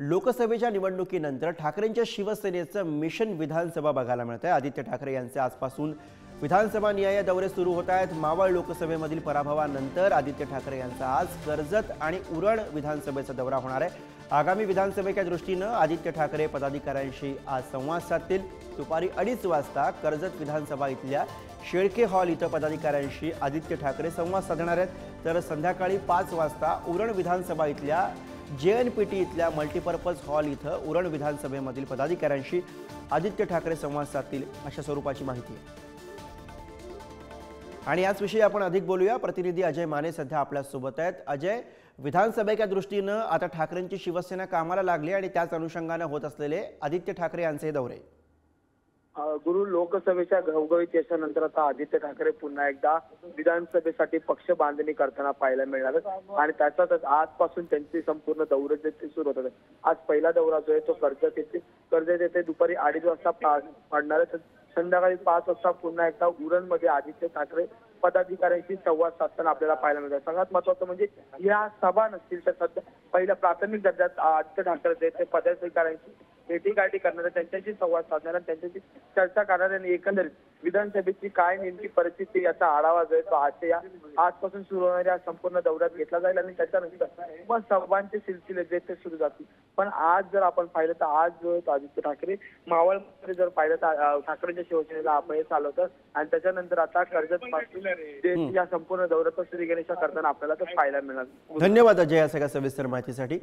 लोकसभेच्या निवडणुकीनंतर ठाकरेंच्या शिवसेनेचं मिशन विधानसभा बघायला मिळतंय। आदित्य ठाकरे यांचे आजपासून विधानसभा निहाय दौरे सुरू होत आहेत। मावळ लोकसभेमधील पराभवानंतर आदित्य ठाकरे यांचा आज कर्जत आणि उरण विधानसभेचा दौरा होणार आहे। आगामी विधानसभेच्या दृष्टीने आदित्य ठाकरे पदाधिकाऱ्यांशी आज संवाद साधतील। दुपारी 2:30 वाजता कर्जत विधानसभा इथल्या शेळके हॉल इथं पदाधिकाऱ्यांशी आदित्य ठाकरे संवाद साधणार आहेत। तर संध्याकाळी 5 वाजता उरण विधानसभा इथल्या JNPT इथल्या मल्टीपर्पज हॉल इथं उरण विधानसभेमधील पदाधिकाऱ्यांशी आदित्य ठाकरे संवाद साधतील, अशा स्वरूपाची माहिती आहे। आणि याच विषयी आपण अधिक बोलूया। प्रतिनिधी अजय माने सध्या आपल्या सोबत आहेत। अजय, विधानसभेच्या दृष्टीने आता ठाकरेंची शिवसेना कामाला लागली आणि त्याच अनुषंगाने होत असलेले आदित्य ठाकरे यांचे दौरे। गुरु, लोकसभेच्या घवघवीत यशानंतर आता आदित्य ठाकरे पुन्हा एकदा विधानसभेसाठी पक्ष बांधणी करताना पाहायला मिळणार आणि त्याच्यातच आजपासून त्यांची संपूर्ण दौरे जे सुरू होतात। आज पहिला दौरा जो आहे तो कर्जत येथे दुपारी 2:30 वाजता पडणार आहे। संध्याकाळी 5 वाजता पुन्हा एकदा उरणमध्ये आदित्य ठाकरे पदाधिकाऱ्यांशी संवाद साधताना आपल्याला पाहायला मिळतात। सगळ्यात महत्त्वाचं म्हणजे या सभा नसतील तर सध्या पहिल्या प्राथमिक दर्जात आदित्य ठाकरे ते पदाधिकाऱ्यांशी भेटीगाठी करणारे, त्यांच्याशी संवाद साधणारे, त्यांच्याशी चर्चा करणारे आणि एकंदरीत विधानसभेची काय नेमकी परिस्थिती याचा आढावा जो आहे तो आजपासून सुरू होणाऱ्या संपूर्ण दौऱ्यात घेतला जाईल आणि त्याच्यानंतर मग सभांचे सिलसिले जे ते सुरू जातील। पण आज जर आपण पाहिलं तर आज जो आहे तो आदित्य ठाकरे मावळमध्ये जर पाहिलं तर ठाकरेंच्या शिवसेनेला अपयश आलं होतं आणि त्याच्यानंतर आता कर्जत पासून या संपूर्ण दौऱ्यात श्रीगणेशा करताना आपल्याला ते पाहायला मिळणार। धन्यवाद अजय या सगळ्या सविस्तर माहितीसाठी।